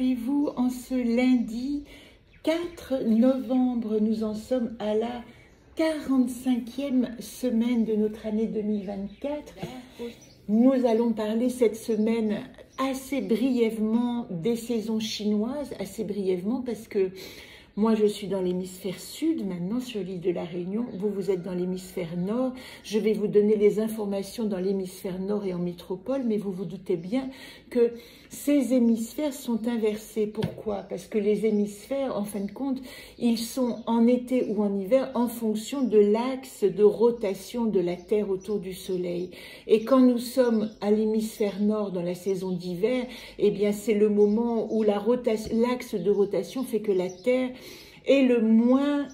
allez-vous en ce lundi 4 novembre? Nous en sommes à la 45e semaine de notre année 2024. Nous allons parler cette semaine assez brièvement des saisons chinoises, assez brièvement parce que moi, je suis dans l'hémisphère sud, maintenant, sur l'île de la Réunion. Vous êtes dans l'hémisphère nord. Je vais vous donner les informations dans l'hémisphère nord et en métropole, mais vous vous doutez bien que ces hémisphères sont inversés. Pourquoi? Parce que les hémisphères, en fin de compte, ils sont en été ou en hiver en fonction de l'axe de rotation de la Terre autour du Soleil. Et quand nous sommes à l'hémisphère nord dans la saison d'hiver, eh bien, c'est le moment où l'axe de rotation fait que la Terre est le moins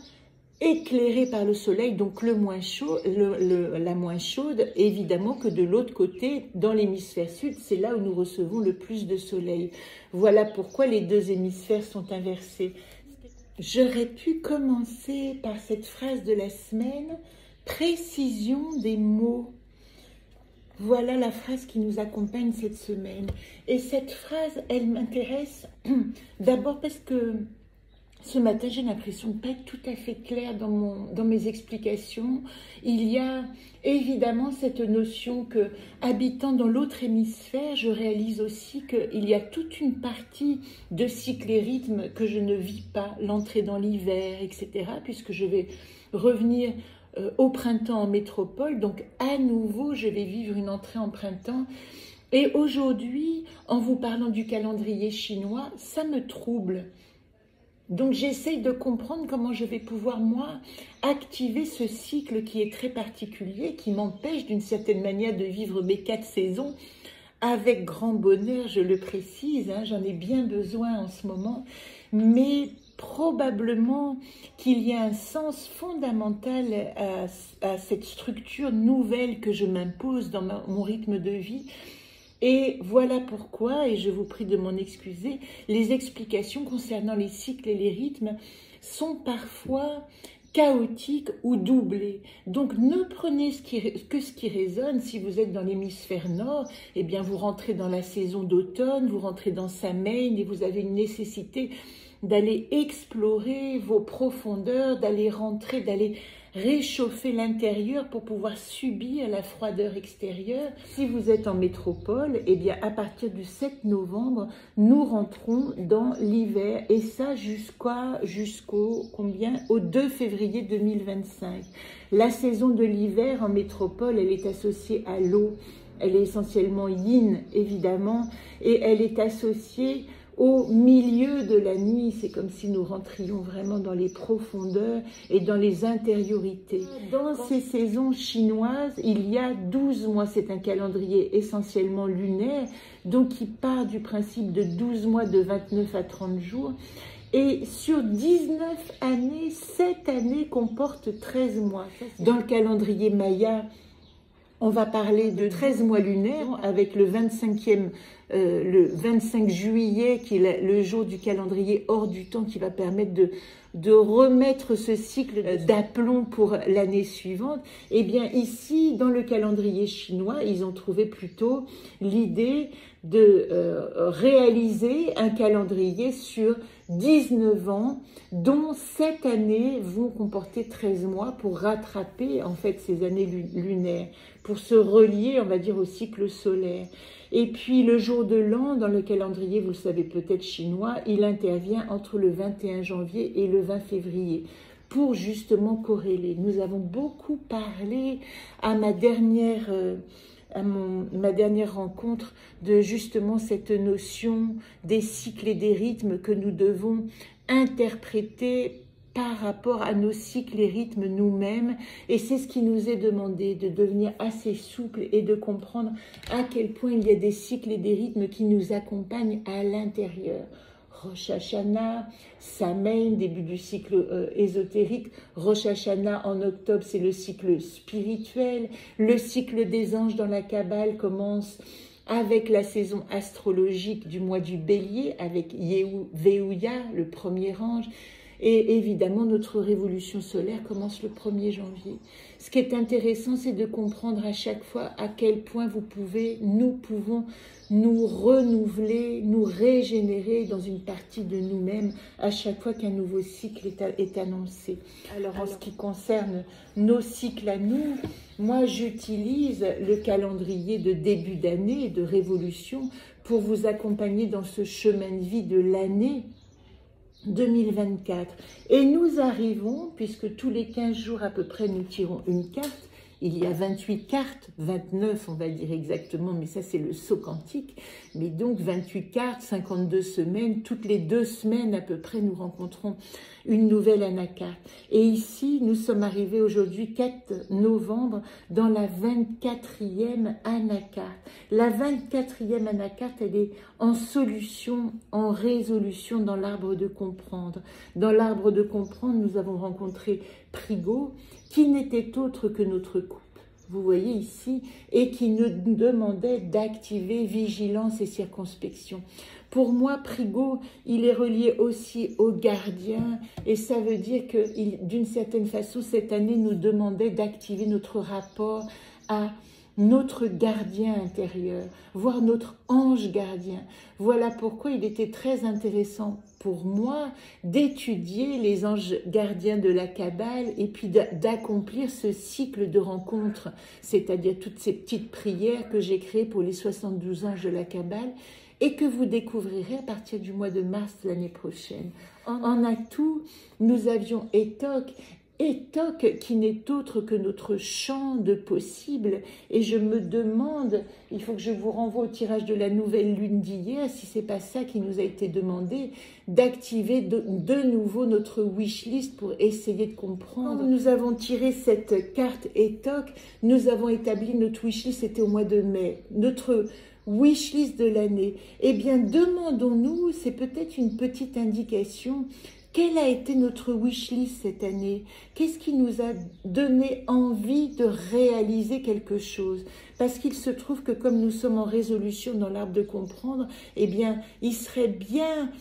éclairée par le soleil, donc le moins chaud, la moins chaude, évidemment que de l'autre côté, dans l'hémisphère sud, c'est là où nous recevons le plus de soleil. Voilà pourquoi les deux hémisphères sont inversés. J'aurais pu commencer par cette phrase de la semaine, précision des mots. Voilà la phrase qui nous accompagne cette semaine. Et cette phrase, elle m'intéresse d'abord parce que ce matin, j'ai l'impression de ne pas être tout à fait claire dans mes explications. Il y a évidemment cette notion que, habitant dans l'autre hémisphère, je réalise aussi qu'il y a toute une partie de cycle et rythme que je ne vis pas, l'entrée dans l'hiver, etc., puisque je vais revenir au printemps en métropole. Donc, à nouveau, je vais vivre une entrée en printemps. Et aujourd'hui, en vous parlant du calendrier chinois, ça me trouble. Donc j'essaye de comprendre comment je vais pouvoir, moi, activer ce cycle qui est très particulier, qui m'empêche d'une certaine manière de vivre mes 4 saisons avec grand bonheur, je le précise, hein, j'en ai bien besoin en ce moment, mais probablement qu'il y a un sens fondamental à cette structure nouvelle que je m'impose dans mon rythme de vie. Et voilà pourquoi, et je vous prie de m'en excuser, les explications concernant les cycles et les rythmes sont parfois chaotiques ou doublées. Donc ne prenez que ce qui résonne. Si vous êtes dans l'hémisphère nord, eh bien vous rentrez dans la saison d'automne, vous rentrez dans Samhain et vous avez une nécessité d'aller explorer vos profondeurs, d'aller rentrer, d'aller réchauffer l'intérieur pour pouvoir subir la froideur extérieure. Si vous êtes en métropole, eh bien à partir du 7 novembre, nous rentrons dans l'hiver et ça jusqu'au combien? Au 2 février 2025. La saison de l'hiver en métropole, elle est associée à l'eau. Elle est essentiellement yin, évidemment, et elle est associée au milieu de la nuit. C'est comme si nous rentrions vraiment dans les profondeurs et dans les intériorités. Dans ces saisons chinoises, il y a 12 mois. C'est un calendrier essentiellement lunaire, donc qui part du principe de 12 mois de 29 à 30 jours. Et sur 19 années, 7 années comportent 13 mois. Dans le calendrier maya, on va parler de 13 mois lunaires avec le 25 juillet qui est le jour du calendrier hors du temps qui va permettre de remettre ce cycle d'aplomb pour l'année suivante. Eh bien ici, dans le calendrier chinois, ils ont trouvé plutôt l'idée de réaliser un calendrier sur 19 ans, dont 7 années vont comporter 13 mois pour rattraper en fait ces années lunaires, pour se relier, on va dire, au cycle solaire. Et puis le jour de l'an, dans le calendrier, vous le savez peut-être chinois, il intervient entre le 21 janvier et le 20 février pour justement corréler. Nous avons beaucoup parlé à ma dernière rencontre de justement cette notion des cycles et des rythmes que nous devons interpréter par rapport à nos cycles et rythmes nous-mêmes. Et c'est ce qui nous est demandé, de devenir assez souple et de comprendre à quel point il y a des cycles et des rythmes qui nous accompagnent à l'intérieur. Rosh Hashanah, Samhain, début du cycle ésotérique. Rosh Hashanah en octobre, c'est le cycle spirituel. Le cycle des anges dans la Kabbale commence avec la saison astrologique du mois du Bélier, avec Yehu Veuya, le premier ange. Et évidemment, notre révolution solaire commence le 1er janvier. Ce qui est intéressant, c'est de comprendre à chaque fois à quel point nous pouvons nous renouveler, nous régénérer dans une partie de nous-mêmes à chaque fois qu'un nouveau cycle est annoncé. Alors, en ce qui concerne nos cycles à nous, moi, j'utilise le calendrier de début d'année, de révolution, pour vous accompagner dans ce chemin de vie de l'année 2024. Et nous arrivons, puisque tous les 15 jours à peu près nous tirons une carte, il y a 28 cartes, 29 on va dire exactement, mais ça c'est le saut quantique, mais donc 28 cartes, 52 semaines, toutes les 2 semaines à peu près nous rencontrons une nouvelle anacarte. Et ici nous sommes arrivés aujourd'hui 4 novembre dans la 24e anacarte. La 24e anacarte, elle est en solution, en résolution dans l'arbre de comprendre. Dans l'arbre de comprendre, nous avons rencontré Prigo, qui n'était autre que notre coupe, vous voyez ici, et qui nous demandait d'activer vigilance et circonspection. Pour moi, Prigo, il est relié aussi au gardien, et ça veut dire que, d'une certaine façon, cette année nous demandait d'activer notre rapport à notre gardien intérieur, voire notre ange gardien. Voilà pourquoi il était très intéressant pour moi d'étudier les anges gardiens de la Kabbale et puis d'accomplir ce cycle de rencontres, c'est-à-dire toutes ces petites prières que j'ai créées pour les 72 anges de la Kabbale et que vous découvrirez à partir du mois de mars l'année prochaine. En atout, nous avions Etok, qui n'est autre que notre champ de possibles, et je me demande, il faut que je vous renvoie au tirage de la nouvelle lune d'hier, si c'est pas ça qui nous a été demandé, d'activer de nouveau notre wishlist pour essayer de comprendre. Quand nous avons tiré cette carte Etok, nous avons établi notre wishlist, c'était au mois de mai, notre wishlist de l'année. Eh bien, demandons-nous, c'est peut-être une petite indication, quelle a été notre wishlist cette année? Qu'est-ce qui nous a donné envie de réaliser quelque chose? Parce qu'il se trouve que comme nous sommes en résolution dans l'arbre de comprendre, eh bien, il serait bien,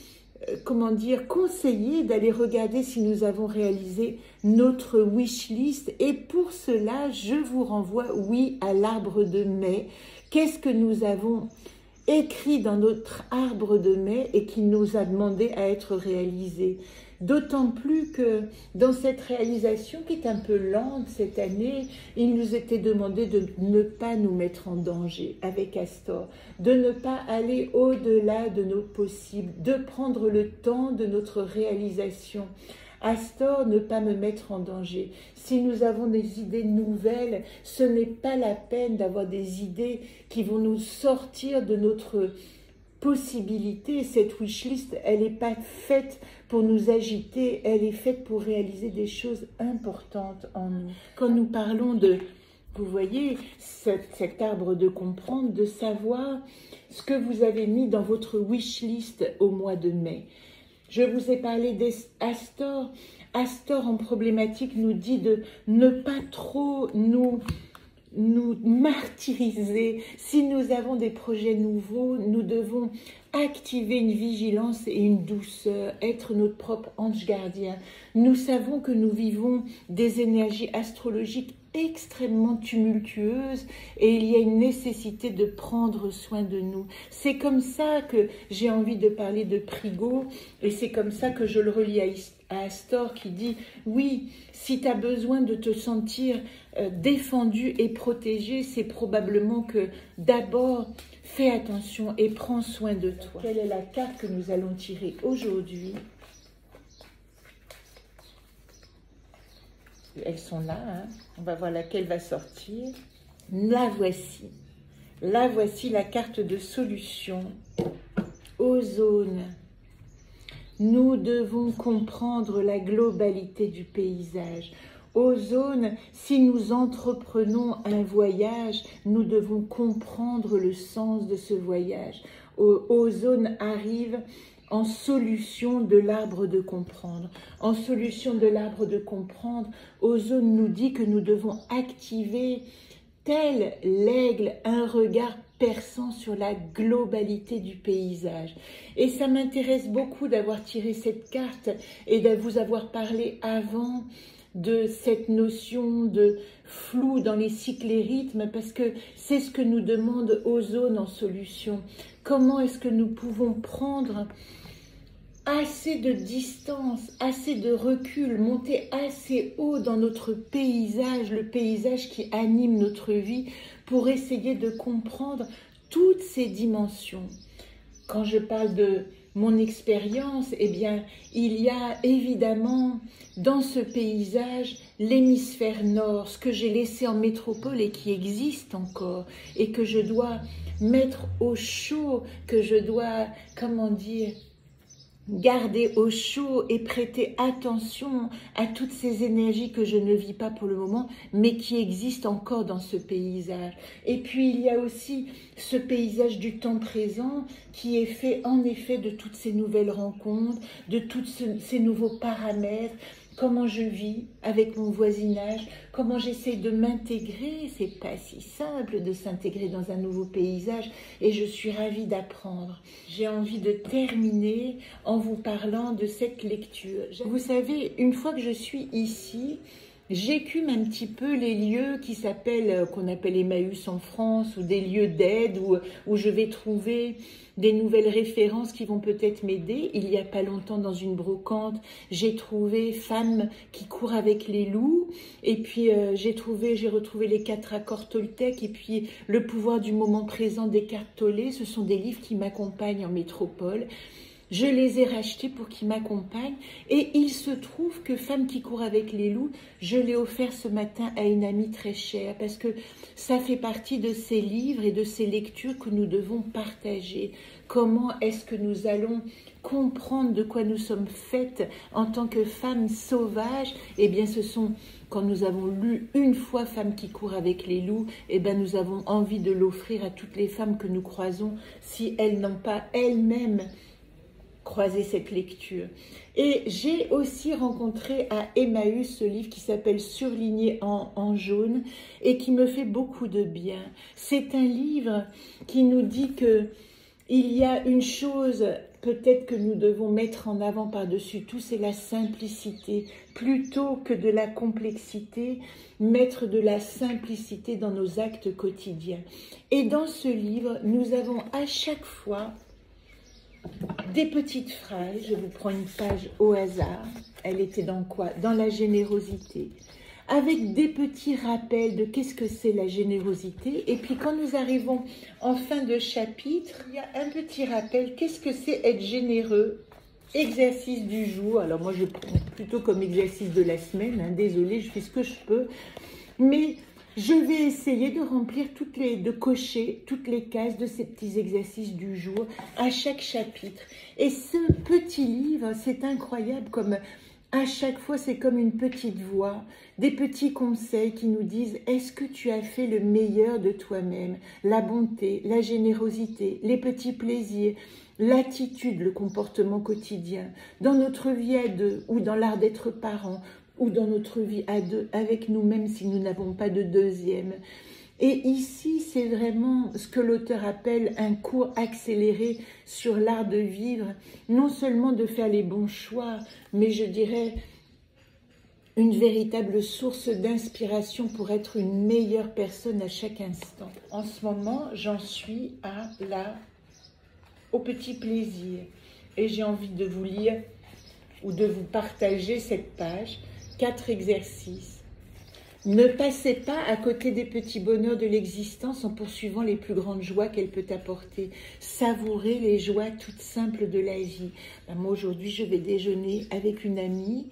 conseillé d'aller regarder si nous avons réalisé notre wishlist. Et pour cela, je vous renvoie, oui, à l'arbre de mai. Qu'est-ce que nous avons écrit dans notre arbre de mai et qui nous a demandé à être réalisé. D'autant plus que dans cette réalisation qui est un peu lente cette année, il nous était demandé de ne pas nous mettre en danger avec Astor, de ne pas aller au-delà de nos possibles, de prendre le temps de notre réalisation. Astor, ne pas me mettre en danger. Si nous avons des idées nouvelles, ce n'est pas la peine d'avoir des idées qui vont nous sortir de notre possibilité. Cette wishlist, elle n'est pas faite pour nous agiter, elle est faite pour réaliser des choses importantes en nous. Quand nous parlons de, vous voyez, cet arbre de comprendre, de savoir ce que vous avez mis dans votre wishlist au mois de mai. Je vous ai parlé d'Astor. Astor en problématique nous dit de ne pas trop nous martyriser. Si nous avons des projets nouveaux, nous devons activer une vigilance et une douceur, être notre propre ange gardien. Nous savons que nous vivons des énergies astrologiques extrêmement tumultueuses et il y a une nécessité de prendre soin de nous. C'est comme ça que j'ai envie de parler de Prigo et c'est comme ça que je le relie à Astor qui dit « Oui, si tu as besoin de te sentir défendu et protégé, c'est probablement que d'abord, fais attention et prends soin de toi. » Quelle est la carte que nous allons tirer aujourd'hui? Elles sont là, hein. On va voir laquelle va sortir. La voici. La voici, la carte de solution. Ozone. Nous devons comprendre la globalité du paysage. Ozone, si nous entreprenons un voyage, nous devons comprendre le sens de ce voyage. Ozone arrive en solution de l'arbre de comprendre. En solution de l'arbre de comprendre, Ozone nous dit que nous devons activer, tel l'aigle, un regard perçant sur la globalité du paysage. Et ça m'intéresse beaucoup d'avoir tiré cette carte et de vous avoir parlé avant de cette notion de flou dans les cycles et rythmes, parce que c'est ce que nous demande Ozone en solution. Comment est-ce que nous pouvons prendre assez de distance, assez de recul, monter assez haut dans notre paysage, le paysage qui anime notre vie, pour essayer de comprendre toutes ces dimensions. Quand je parle de mon expérience, eh bien, il y a évidemment dans ce paysage l'hémisphère nord, ce que j'ai laissé en métropole et qui existe encore, et que je dois mettre au chaud, que je dois, comment dire, garder au chaud et prêter attention à toutes ces énergies que je ne vis pas pour le moment, mais qui existent encore dans ce paysage. Et puis il y a aussi ce paysage du temps présent qui est fait en effet de toutes ces nouvelles rencontres, de tous ces nouveaux paramètres, comment je vis avec mon voisinage, comment j'essaie de m'intégrer. C'est pas si simple de s'intégrer dans un nouveau paysage et je suis ravie d'apprendre. J'ai envie de terminer en vous parlant de cette lecture. Vous savez, une fois que je suis ici, j'écume un petit peu les lieux qui s'appellent, qu'on appelle Emmaüs en France, ou des lieux d'aide où je vais trouver des nouvelles références qui vont peut-être m'aider. Il n'y a pas longtemps, dans une brocante, j'ai trouvé Femmes qui courent avec les loups, et puis j'ai retrouvé les 4 accords toltèques, et puis Le pouvoir du moment présent d'Eckhart Tolle. Ce sont des livres qui m'accompagnent en métropole. Je les ai rachetés pour qu'ils m'accompagnent, et il se trouve que Femmes qui courent avec les loups, je l'ai offert ce matin à une amie très chère, parce que ça fait partie de ces livres et de ces lectures que nous devons partager. Comment est-ce que nous allons comprendre de quoi nous sommes faites en tant que femmes sauvages? Eh bien, ce sont, quand nous avons lu une fois Femmes qui courent avec les loups, eh bien, nous avons envie de l'offrir à toutes les femmes que nous croisons, si elles n'ont pas elles-mêmes croiser cette lecture. Et j'ai aussi rencontré à Emmaüs ce livre qui s'appelle Surligné en jaune et qui me fait beaucoup de bien. C'est un livre qui nous dit que il y a une chose peut-être que nous devons mettre en avant par-dessus tout, c'est la simplicité. Plutôt que de la complexité, mettre de la simplicité dans nos actes quotidiens. Et dans ce livre, nous avons à chaque fois des petites phrases. Je vous prends une page au hasard. Elle était dans quoi? Dans la générosité. Avec des petits rappels de qu'est-ce que c'est la générosité. Et puis quand nous arrivons en fin de chapitre, il y a un petit rappel. Qu'est-ce que c'est être généreux? Exercice du jour. Alors moi je prends plutôt comme exercice de la semaine. Désolée, je fais ce que je peux. Mais je vais essayer de remplir de cocher toutes les cases de ces petits exercices du jour à chaque chapitre. Et ce petit livre, c'est incroyable, comme à chaque fois, c'est comme une petite voix, des petits conseils qui nous disent « Est-ce que tu as fait le meilleur de toi-même ?» La bonté, la générosité, les petits plaisirs, l'attitude, le comportement quotidien, dans notre vie à deux ou dans l'art d'être parent, ou dans notre vie à deux, avec nous-mêmes si nous n'avons pas de deuxième. Et ici, c'est vraiment ce que l'auteur appelle un cours accéléré sur l'art de vivre, non seulement de faire les bons choix, mais je dirais une véritable source d'inspiration pour être une meilleure personne à chaque instant. En ce moment, j'en suis au petit plaisir. Et j'ai envie de vous lire ou de vous partager cette page. 4 exercices. Ne passez pas à côté des petits bonheurs de l'existence en poursuivant les plus grandes joies qu'elle peut apporter. Savourez les joies toutes simples de la vie. Moi, aujourd'hui, je vais déjeuner avec une amie,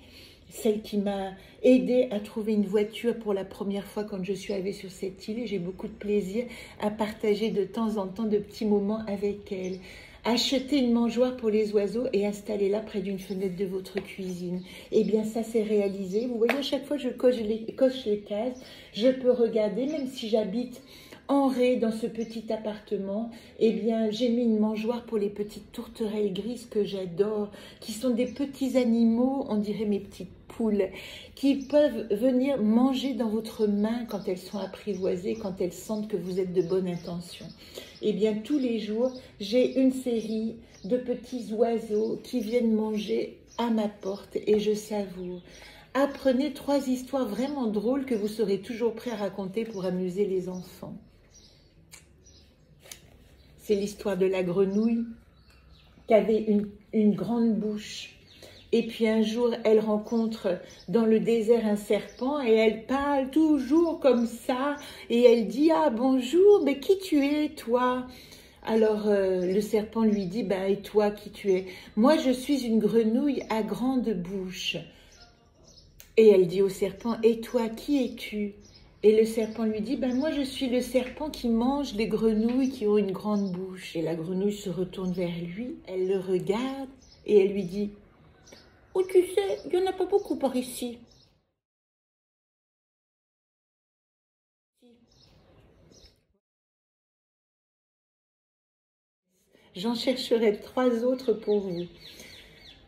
celle qui m'a aidée à trouver une voiture pour la première fois quand je suis arrivée sur cette île. Et j'ai beaucoup de plaisir à partager de temps en temps de petits moments avec elle. Achetez une mangeoire pour les oiseaux et installez-la près d'une fenêtre de votre cuisine. Eh bien, ça, c'est réalisé. Vous voyez, à chaque fois, je coche les cases. Je peux regarder, même si j'habite en rez dans ce petit appartement, eh bien, j'ai mis une mangeoire pour les petites tourterelles grises que j'adore, qui sont des petits animaux, on dirait mes petites poules, qui peuvent venir manger dans votre main quand elles sont apprivoisées, quand elles sentent que vous êtes de bonne intention. Eh bien, tous les jours, j'ai une série de petits oiseaux qui viennent manger à ma porte et je savoure. Apprenez 3 histoires vraiment drôles que vous serez toujours prêt à raconter pour amuser les enfants. C'est l'histoire de la grenouille qui avait une grande bouche. Et puis un jour, elle rencontre dans le désert un serpent et elle parle toujours comme ça. Et elle dit « Ah bonjour, mais qui tu es toi ?» Alors le serpent lui dit « Et toi, qui tu es ?»« Moi, je suis une grenouille à grande bouche. » Et elle dit au serpent « Et toi, qui es-tu » Et le serpent lui dit « Moi, je suis le serpent qui mange les grenouilles qui ont une grande bouche. » Et la grenouille se retourne vers lui, elle le regarde et elle lui dit « Oh, tu sais, il n'y en a pas beaucoup par ici. » J'en chercherai 3 autres pour vous.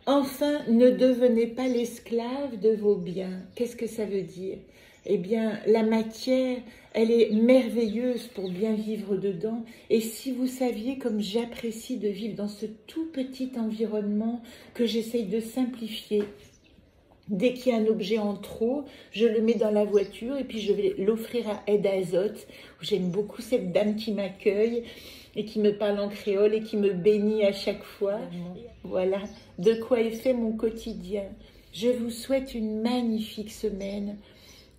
Enfin, ne devenez pas l'esclave de vos biens. Qu'est-ce que ça veut dire? Eh bien, la matière, elle est merveilleuse pour bien vivre dedans. Et si vous saviez comme j'apprécie de vivre dans ce tout petit environnement que j'essaye de simplifier. Dès qu'il y a un objet en trop, je le mets dans la voiture et puis je vais l'offrir à Aide Azote. J'aime beaucoup cette dame qui m'accueille et qui me parle en créole et qui me bénit à chaque fois. Voilà de quoi est fait mon quotidien. Je vous souhaite une magnifique semaine.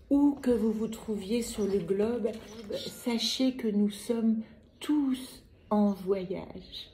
Où que vous vous trouviez sur le globe, sachez que nous sommes tous en voyage.